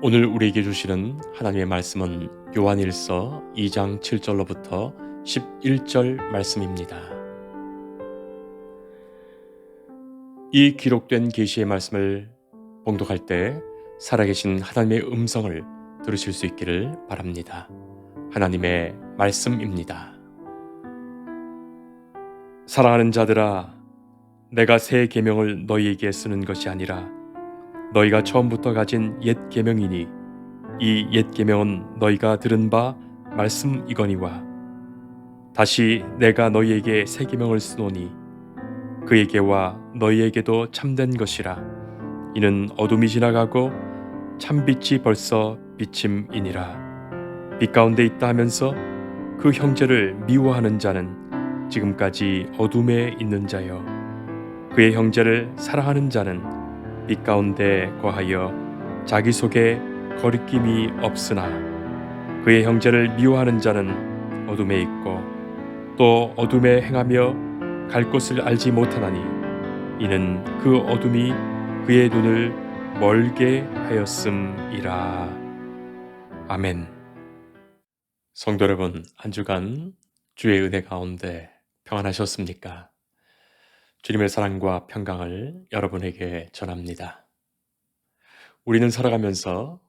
오늘 우리에게 주시는 하나님의 말씀은 요한일서 2장 7절로부터 11절 말씀입니다. 이 기록된 계시의 말씀을 봉독할 때 살아계신 하나님의 음성을 들으실 수 있기를 바랍니다. 하나님의 말씀입니다. 사랑하는 자들아, 내가 새 계명을 너희에게 쓰는 것이 아니라 너희가 처음부터 가진 옛 계명이니 이 옛 계명은 너희가 들은 바 말씀이거니와 다시 내가 너희에게 새 계명을 쓰노니 그에게와 너희에게도 참된 것이라. 이는 어둠이 지나가고 참빛이 벌써 비침이니라. 빛 가운데 있다 하면서 그 형제를 미워하는 자는 지금까지 어둠에 있는 자여, 그의 형제를 사랑하는 자는 빛 가운데 거하여 자기 속에 거리낌이 없으나 그의 형제를 미워하는 자는 어둠에 있고 또 어둠에 행하며 갈 곳을 알지 못하나니 이는 그 어둠이 그의 눈을 멀게 하였음이라. 아멘. 성도 여러분, 한 주간 주의 은혜 가운데 평안하셨습니까? 주님의 사랑과 평강을 여러분에게 전합니다. 우리는 살아가면서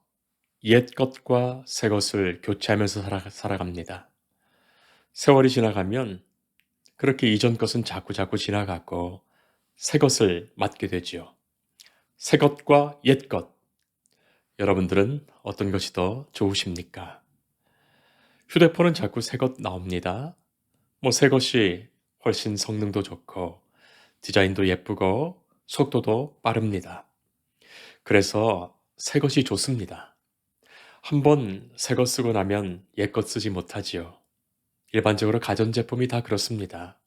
옛 것과 새 것을 교체하면서 살아갑니다. 세월이 지나가면 그렇게 이전 것은 자꾸 지나가고 새 것을 맡게 되지요. 새 것과 옛 것, 여러분들은 어떤 것이 더 좋으십니까? 휴대폰은 자꾸 새 것 나옵니다. 새 것이 훨씬 성능도 좋고 디자인도 예쁘고 속도도 빠릅니다. 그래서 새 것이 좋습니다. 한번 새 것 쓰고 나면 옛 것 쓰지 못하지요. 일반적으로 가전제품이 다 그렇습니다.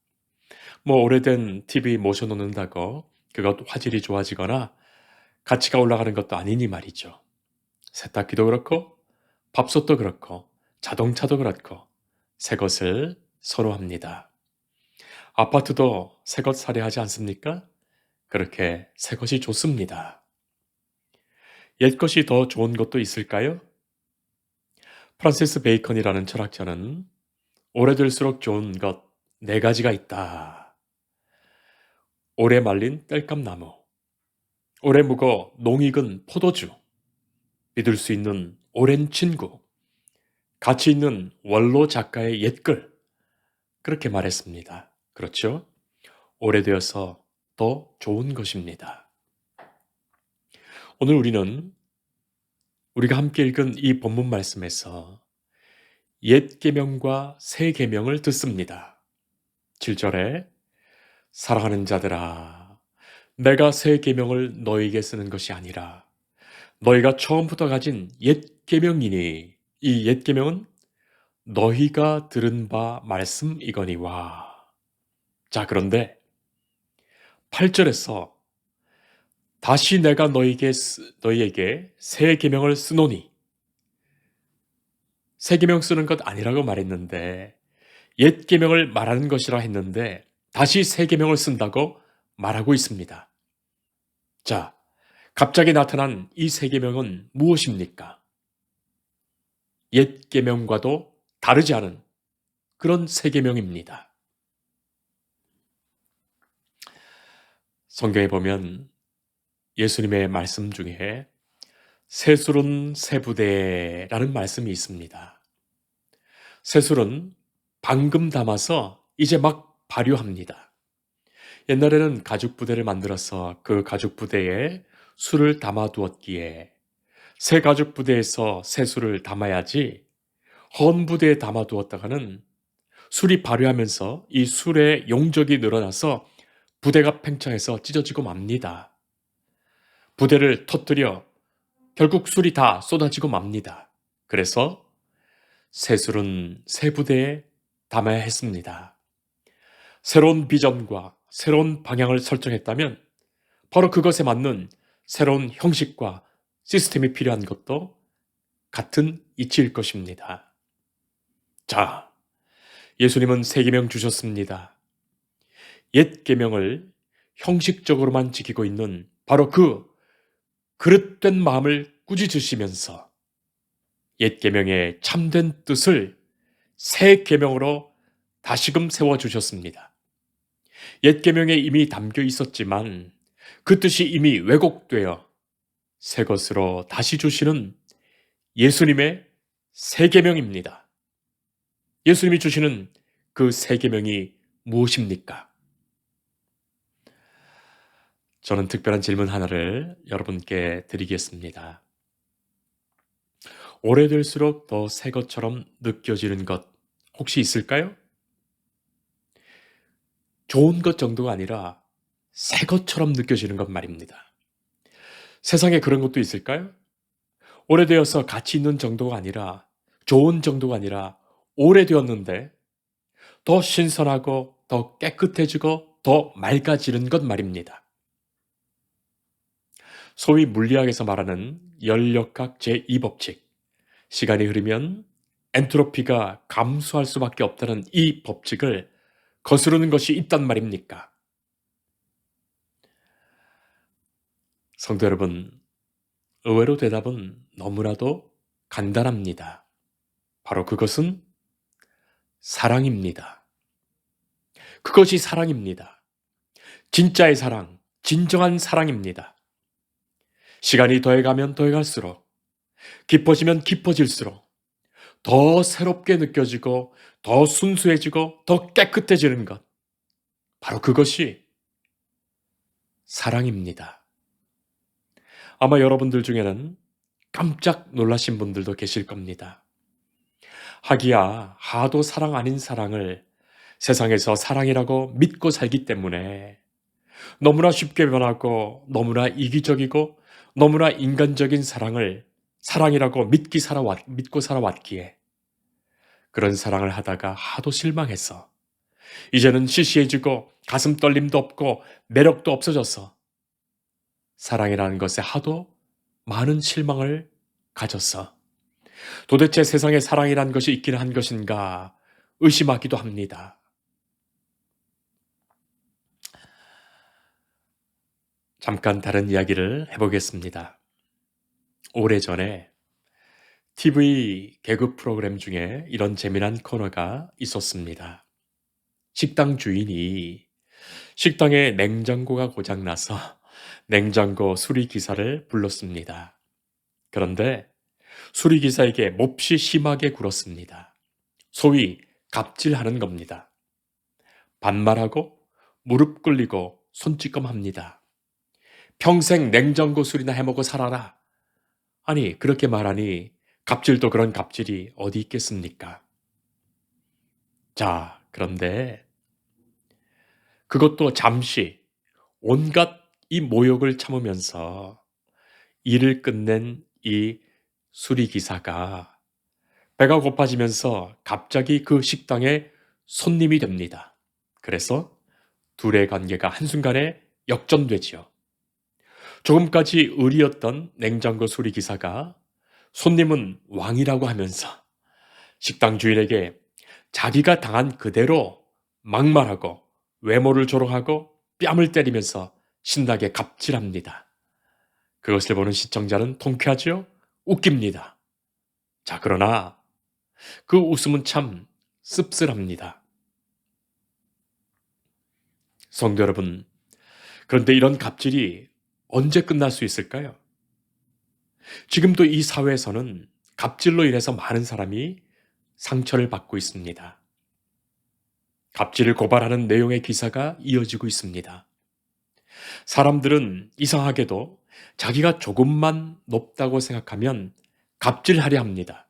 오래된 TV 모셔놓는다고 그것 화질이 좋아지거나 가치가 올라가는 것도 아니니 말이죠. 세탁기도 그렇고 밥솥도 그렇고 자동차도 그렇고 새 것을 선호합니다. 아파트도 새 것 사려 하지 않습니까? 그렇게 새 것이 좋습니다. 옛 것이 더 좋은 것도 있을까요? 프란시스 베이컨이라는 철학자는 오래될수록 좋은 것 4가지가 있다. 오래 말린 땔감나무, 오래 묵어 농익은 포도주, 믿을 수 있는 오랜 친구, 가치 있는 원로 작가의 옛글, 그렇게 말했습니다. 그렇죠? 오래되어서 더 좋은 것입니다. 오늘 우리가 함께 읽은 이 본문 말씀에서 옛 계명과 새 계명을 듣습니다. 7절에 사랑하는 자들아, 내가 새 계명을 너희에게 쓰는 것이 아니라 너희가 처음부터 가진 옛 계명이니 이 옛 계명은 너희가 들은 바 말씀이거니와. 자, 그런데 8절에서 다시 내가 너희에게 새 계명을 쓰노니, 새 계명 쓰는 것 아니라고 말했는데 옛 계명을 말하는 것이라 했는데 다시 새 계명을 쓴다고 말하고 있습니다. 자, 갑자기 나타난 이 새 계명은 무엇입니까? 옛 계명과도 다르지 않은 그런 새 계명입니다. 성경에 보면 예수님의 말씀 중에 새술은 새부대라는 말씀이 있습니다. 새술은 방금 담아서 이제 막 발효합니다. 옛날에는 가죽 부대를 만들어서 그 가죽 부대에 술을 담아두었기에 새 가죽 부대에서 새 술을 담아야지 헌 부대에 담아두었다가는 술이 발효하면서 이 술의 용적이 늘어나서 부대가 팽창해서 찢어지고 맙니다. 부대를 터뜨려 결국 술이 다 쏟아지고 맙니다. 그래서 새 술은 새 부대에 담아야 했습니다. 새로운 비전과 새로운 방향을 설정했다면 바로 그것에 맞는 새로운 형식과 시스템이 필요한 것도 같은 이치일 것입니다. 자, 예수님은 새 계명 주셨습니다. 옛 계명을 형식적으로만 지키고 있는 바로 그 그릇된 마음을 꾸짖으시면서 옛 계명의 참된 뜻을 새 계명으로 다시금 세워주셨습니다. 옛 계명에 이미 담겨 있었지만 그 뜻이 이미 왜곡되어 새 것으로 다시 주시는 예수님의 새 계명입니다. 예수님이 주시는 그 새 계명이 무엇입니까? 저는 특별한 질문 하나를 여러분께 드리겠습니다. 오래될수록 더 새 것처럼 느껴지는 것 혹시 있을까요? 좋은 것 정도가 아니라 새 것처럼 느껴지는 것 말입니다. 세상에 그런 것도 있을까요? 오래되어서 가치 있는 정도가 아니라 좋은 정도가 아니라 오래되었는데 더 신선하고 더 깨끗해지고 더 맑아지는 것 말입니다. 소위 물리학에서 말하는 열역학 제2법칙, 시간이 흐르면 엔트로피가 감소할 수밖에 없다는 이 법칙을 거스르는 것이 있단 말입니까? 성도 여러분, 의외로 대답은 너무나도 간단합니다. 바로 그것은 사랑입니다. 그것이 사랑입니다. 진짜의 사랑, 진정한 사랑입니다. 시간이 더해가면 더해갈수록, 깊어지면 깊어질수록 더 새롭게 느껴지고 더 순수해지고 더 깨끗해지는 것. 바로 그것이 사랑입니다. 아마 여러분들 중에는 깜짝 놀라신 분들도 계실 겁니다. 하기야 하도 사랑 아닌 사랑을 세상에서 사랑이라고 믿고 살기 때문에 너무나 쉽게 변하고 너무나 이기적이고 너무나 인간적인 사랑을 사랑이라고 믿고 살아왔기에 그런 사랑을 하다가 하도 실망해서 이제는 시시해지고 가슴 떨림도 없고 매력도 없어져서 사랑이라는 것에 하도 많은 실망을 가졌어. 도대체 세상에 사랑이란 것이 있기는 한 것인가 의심하기도 합니다. 잠깐 다른 이야기를 해보겠습니다. 오래전에 TV 개그 프로그램 중에 이런 재미난 코너가 있었습니다. 식당 주인이 식당에 냉장고가 고장나서 냉장고 수리기사를 불렀습니다. 그런데 수리기사에게 몹시 심하게 굴었습니다. 소위 갑질하는 겁니다. 반말하고 무릎 꿇리고 손찌검합니다. 평생 냉장고 수리나 해먹고 살아라. 아니 그렇게 말하니 갑질도 그런 갑질이 어디 있겠습니까? 자, 그런데 그것도 잠시 온갖 이 모욕을 참으면서 일을 끝낸 이 수리기사가 배가 고파지면서 갑자기 그 식당에 손님이 됩니다. 그래서 둘의 관계가 한순간에 역전되지요. 조금까지 의리였던 냉장고 수리기사가 손님은 왕이라고 하면서 식당 주인에게 자기가 당한 그대로 막말하고 외모를 조롱하고 뺨을 때리면서 신나게 갑질합니다. 그것을 보는 시청자는 통쾌하죠? 웃깁니다. 자, 그러나 그 웃음은 참 씁쓸합니다. 성도 여러분, 그런데 이런 갑질이 언제 끝날 수 있을까요? 지금도 이 사회에서는 갑질로 인해서 많은 사람이 상처를 받고 있습니다. 갑질을 고발하는 내용의 기사가 이어지고 있습니다. 사람들은 이상하게도 자기가 조금만 높다고 생각하면 갑질하려 합니다.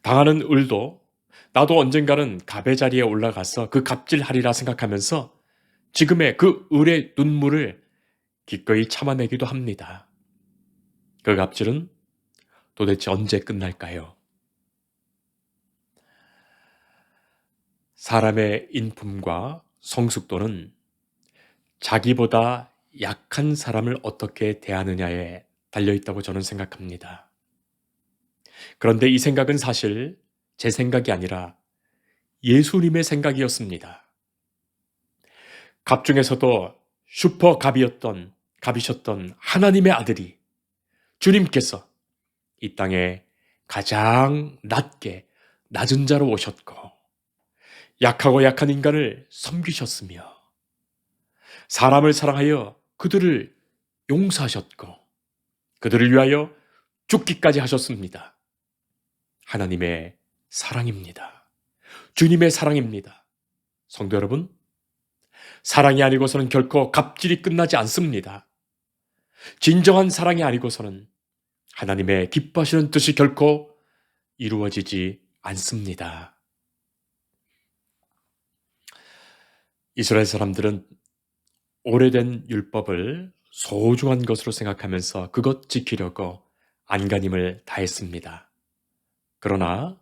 당하는 을도 나도 언젠가는 갑의 자리에 올라가서 그 갑질하리라 생각하면서 지금의 그 을의 눈물을 기꺼이 참아내기도 합니다. 그 갑질은 도대체 언제 끝날까요? 사람의 인품과 성숙도는 자기보다 약한 사람을 어떻게 대하느냐에 달려있다고 저는 생각합니다. 그런데 이 생각은 사실 제 생각이 아니라 예수님의 생각이었습니다. 갑 중에서도 슈퍼 갑이셨던 하나님의 아들이 주님께서 이 땅에 가장 낮은 자로 오셨고 약하고 약한 인간을 섬기셨으며 사람을 사랑하여 그들을 용서하셨고 그들을 위하여 죽기까지 하셨습니다. 하나님의 사랑입니다. 주님의 사랑입니다. 성도 여러분, 사랑이 아니고서는 결코 갑질이 끝나지 않습니다. 진정한 사랑이 아니고서는 하나님의 기뻐하시는 뜻이 결코 이루어지지 않습니다. 이스라엘 사람들은 오래된 율법을 소중한 것으로 생각하면서 그것 지키려고 안간힘을 다했습니다. 그러나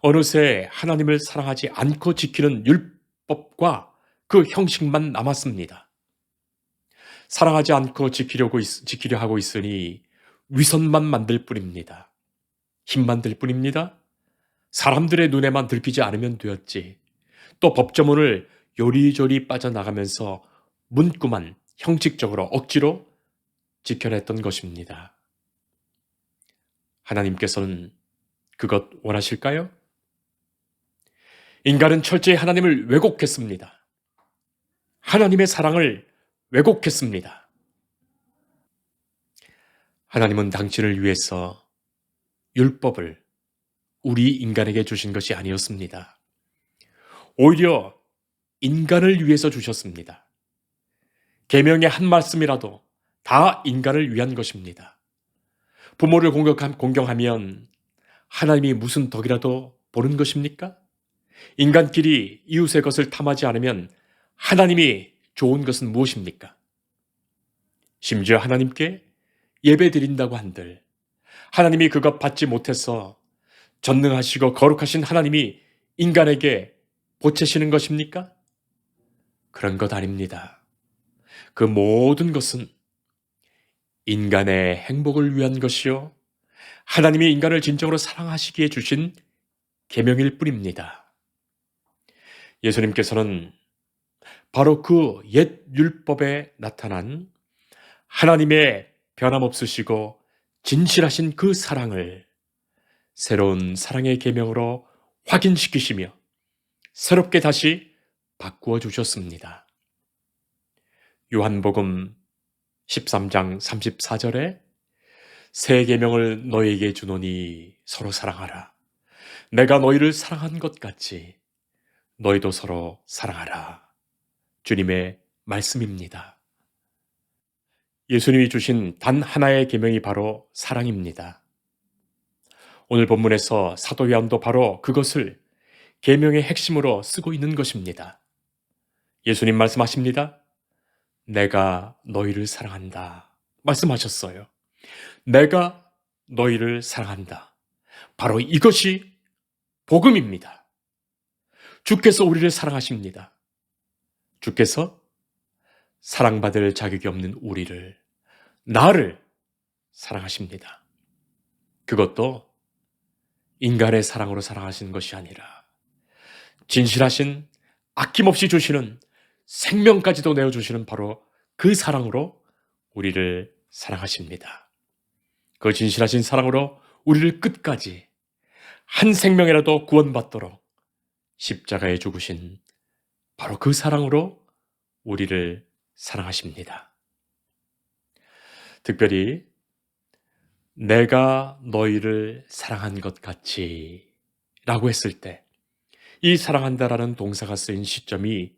어느새 하나님을 사랑하지 않고 지키는 율법과 그 형식만 남았습니다. 사랑하지 않고 지키려 하고 있으니 위선만 만들 뿐입니다. 힘만 들 뿐입니다. 사람들의 눈에만 들키지 않으면 되었지. 또 법조문을 요리조리 빠져나가면서 문구만 형식적으로 억지로 지켜냈던 것입니다. 하나님께서는 그것 원하실까요? 인간은 철저히 하나님을 왜곡했습니다. 하나님의 사랑을 왜곡했습니다. 하나님은 당신을 위해서 율법을 우리 인간에게 주신 것이 아니었습니다. 오히려 인간을 위해서 주셨습니다. 계명의 한 말씀이라도 다 인간을 위한 것입니다. 부모를 공경하면 하나님이 무슨 덕이라도 보는 것입니까? 인간끼리 이웃의 것을 탐하지 않으면 하나님이 좋은 것은 무엇입니까? 심지어 하나님께 예배 드린다고 한들 하나님이 그것 받지 못해서 전능하시고 거룩하신 하나님이 인간에게 보채시는 것입니까? 그런 것 아닙니다. 그 모든 것은 인간의 행복을 위한 것이요 하나님이 인간을 진정으로 사랑하시기에 주신 계명일 뿐입니다. 예수님께서는 바로 그 옛 율법에 나타난 하나님의 변함없으시고 진실하신 그 사랑을 새로운 사랑의 계명으로 확인시키시며 새롭게 다시 바꾸어 주셨습니다. 요한복음 13장 34절에 새 계명을 너희에게 주노니 서로 사랑하라. 내가 너희를 사랑한 것 같이 너희도 서로 사랑하라. 주님의 말씀입니다. 예수님이 주신 단 하나의 계명이 바로 사랑입니다. 오늘 본문에서 사도 요한도 바로 그것을 계명의 핵심으로 쓰고 있는 것입니다. 예수님 말씀하십니다. 내가 너희를 사랑한다. 말씀하셨어요. 내가 너희를 사랑한다. 바로 이것이 복음입니다. 주께서 우리를 사랑하십니다. 주께서 사랑받을 자격이 없는 우리를, 나를 사랑하십니다. 그것도 인간의 사랑으로 사랑하시는 것이 아니라 진실하신 아낌없이 주시는 생명까지도 내어주시는 바로 그 사랑으로 우리를 사랑하십니다. 그 진실하신 사랑으로 우리를 끝까지 한 생명이라도 구원받도록 십자가에 죽으신 바로 그 사랑으로 우리를 사랑하십니다. 특별히 내가 너희를 사랑한 것 같이 라고 했을 때 이 사랑한다라는 동사가 쓰인 시점이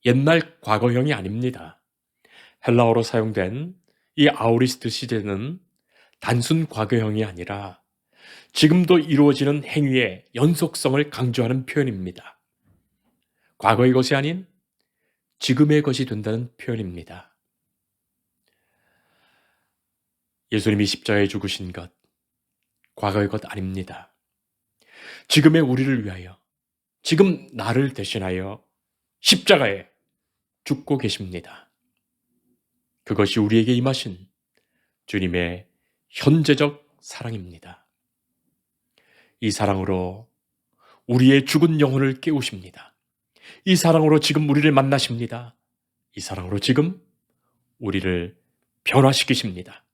옛날 과거형이 아닙니다. 헬라어로 사용된 이 아우리스트 시제는 단순 과거형이 아니라 지금도 이루어지는 행위의 연속성을 강조하는 표현입니다. 과거의 것이 아닌 지금의 것이 된다는 표현입니다. 예수님이 십자가에 죽으신 것, 과거의 것 아닙니다. 지금의 우리를 위하여, 지금 나를 대신하여 십자가에 죽고 계십니다. 그것이 우리에게 임하신 주님의 현재적 사랑입니다. 이 사랑으로 우리의 죽은 영혼을 깨우십니다. 이 사랑으로 지금 우리를 만나십니다. 이 사랑으로 지금 우리를 변화시키십니다.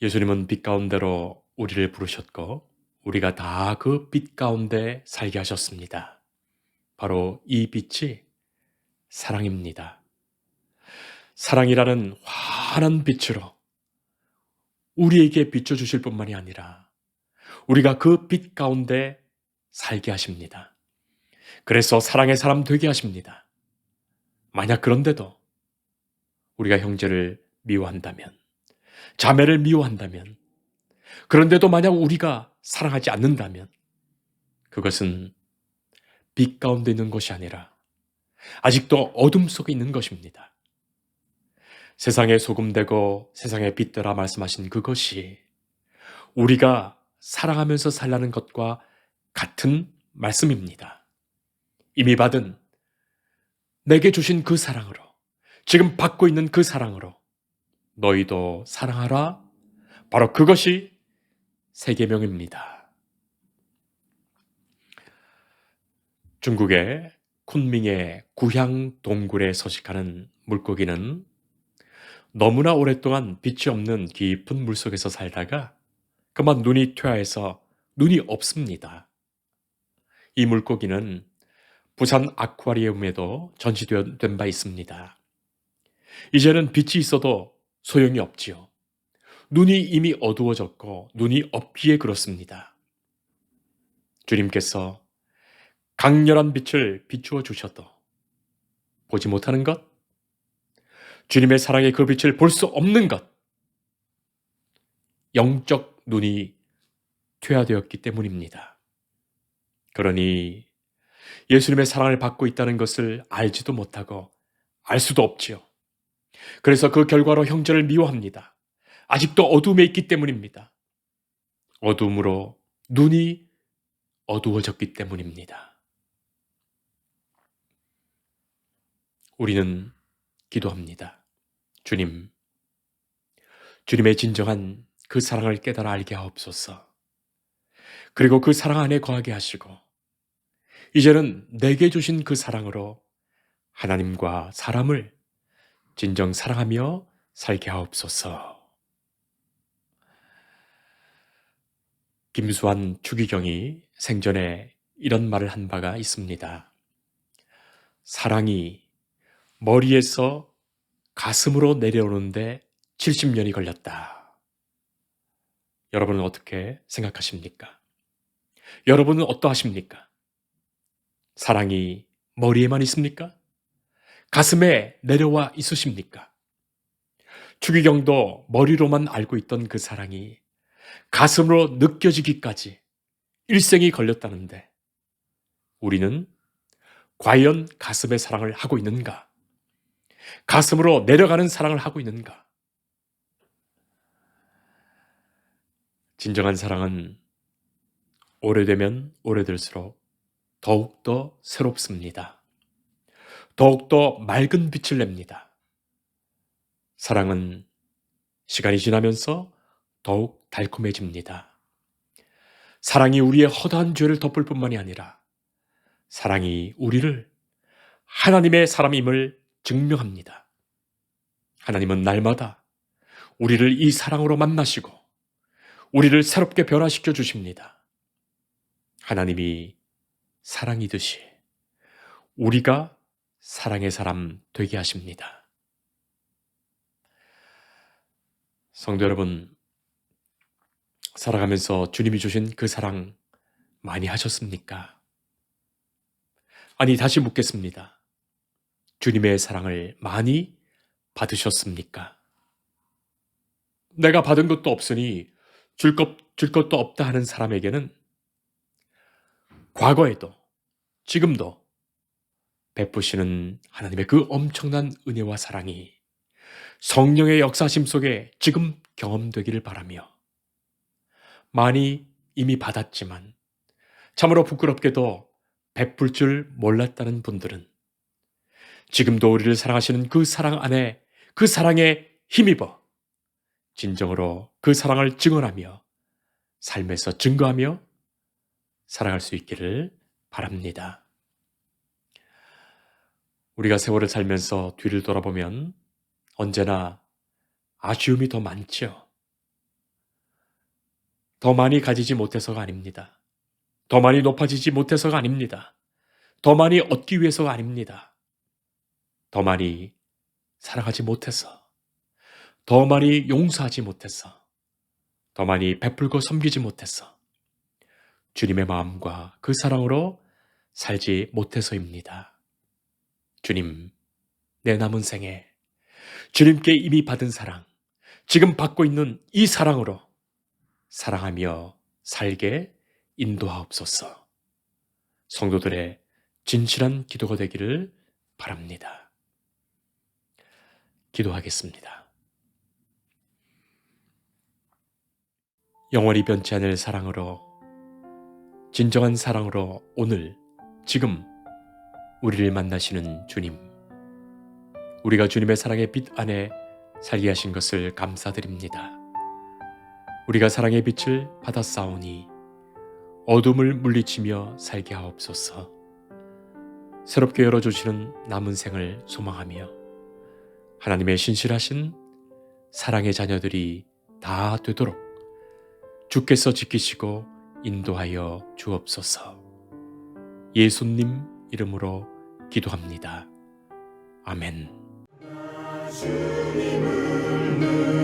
예수님은 빛 가운데로 우리를 부르셨고 우리가 다 그 빛 가운데 살게 하셨습니다. 바로 이 빛이 사랑입니다. 사랑이라는 환한 빛으로 우리에게 비춰주실 뿐만이 아니라 우리가 그 빛 가운데 살게 하십니다. 그래서 사랑의 사람 되게 하십니다. 만약 그런데도 우리가 형제를 미워한다면, 자매를 미워한다면, 그런데도 만약 우리가 사랑하지 않는다면 그것은 빛 가운데 있는 것이 아니라 아직도 어둠 속에 있는 것입니다. 세상의 소금 되고 세상의 빛 되라 말씀하신 그것이 우리가 사랑하면서 살라는 것과 같은 말씀입니다. 이미 받은 내게 주신 그 사랑으로, 지금 받고 있는 그 사랑으로 너희도 사랑하라. 바로 그것이 세 계명입니다. 중국의 쿤밍의 구향 동굴에 서식하는 물고기는 너무나 오랫동안 빛이 없는 깊은 물속에서 살다가 그만 눈이 퇴화해서 눈이 없습니다. 이 물고기는 부산 아쿠아리움에도 전시된 바 있습니다. 이제는 빛이 있어도 소용이 없지요. 눈이 이미 어두워졌고 눈이 없기에 그렇습니다. 주님께서 강렬한 빛을 비추어 주셔도 보지 못하는 것, 주님의 사랑의 그 빛을 볼 수 없는 것, 영적 눈이 퇴화되었기 때문입니다. 그러니 예수님의 사랑을 받고 있다는 것을 알지도 못하고 알 수도 없지요. 그래서 그 결과로 형제를 미워합니다. 아직도 어둠에 있기 때문입니다. 어둠으로 눈이 어두워졌기 때문입니다. 우리는 기도합니다. 주님, 주님의 진정한 그 사랑을 깨달아 알게 하옵소서. 그리고 그 사랑 안에 거하게 하시고 이제는 내게 주신 그 사랑으로 하나님과 사람을 진정 사랑하며 살게 하옵소서. 김수환 추기경이 생전에 이런 말을 한 바가 있습니다. 사랑이 머리에서 가슴으로 내려오는데 70년이 걸렸다. 여러분은 어떻게 생각하십니까? 여러분은 어떠하십니까? 사랑이 머리에만 있습니까? 가슴에 내려와 있으십니까? 추기경도 머리로만 알고 있던 그 사랑이 가슴으로 느껴지기까지 일생이 걸렸다는데 우리는 과연 가슴의 사랑을 하고 있는가? 가슴으로 내려가는 사랑을 하고 있는가? 진정한 사랑은 오래되면 오래될수록 더욱더 새롭습니다. 더욱더 맑은 빛을 냅니다. 사랑은 시간이 지나면서 더욱 달콤해집니다. 사랑이 우리의 허다한 죄를 덮을 뿐만이 아니라 사랑이 우리를 하나님의 사람임을 증명합니다. 하나님은 날마다 우리를 이 사랑으로 만나시고 우리를 새롭게 변화시켜 주십니다. 하나님이 사랑이듯이 우리가 사랑의 사람 되게 하십니다. 성도 여러분, 살아가면서 주님이 주신 그 사랑 많이 하셨습니까? 아니, 다시 묻겠습니다. 주님의 사랑을 많이 받으셨습니까? 내가 받은 것도 없으니 줄 것도 없다 하는 사람에게는 과거에도 지금도 베푸시는 하나님의 그 엄청난 은혜와 사랑이 성령의 역사심 속에 지금 경험되기를 바라며 많이 이미 받았지만 참으로 부끄럽게도 베풀 줄 몰랐다는 분들은 지금도 우리를 사랑하시는 그 사랑 안에 그 사랑에 힘입어 진정으로 그 사랑을 증언하며 삶에서 증거하며 살아갈 수 있기를 바랍니다. 우리가 세월을 살면서 뒤를 돌아보면 언제나 아쉬움이 더 많죠. 더 많이 가지지 못해서가 아닙니다. 더 많이 높아지지 못해서가 아닙니다. 더 많이 얻기 위해서가 아닙니다. 더 많이 사랑하지 못해서, 더 많이 용서하지 못해서, 더 많이 베풀고 섬기지 못해서, 주님의 마음과 그 사랑으로 살지 못해서입니다. 주님, 내 남은 생에 주님께 이미 받은 사랑, 지금 받고 있는 이 사랑으로 사랑하며 살게 인도하옵소서. 성도들의 진실한 기도가 되기를 바랍니다. 기도하겠습니다. 영원히 변치 않을 사랑으로, 진정한 사랑으로 오늘, 지금 우리를 만나시는 주님, 우리가 주님의 사랑의 빛 안에 살게 하신 것을 감사드립니다. 우리가 사랑의 빛을 받았사오니 어둠을 물리치며 살게 하옵소서. 새롭게 열어주시는 남은 생을 소망하며 하나님의 신실하신 사랑의 자녀들이 다 되도록 주께서 지키시고 인도하여 주옵소서. 예수님 이름으로 기도합니다. 아멘. 주님을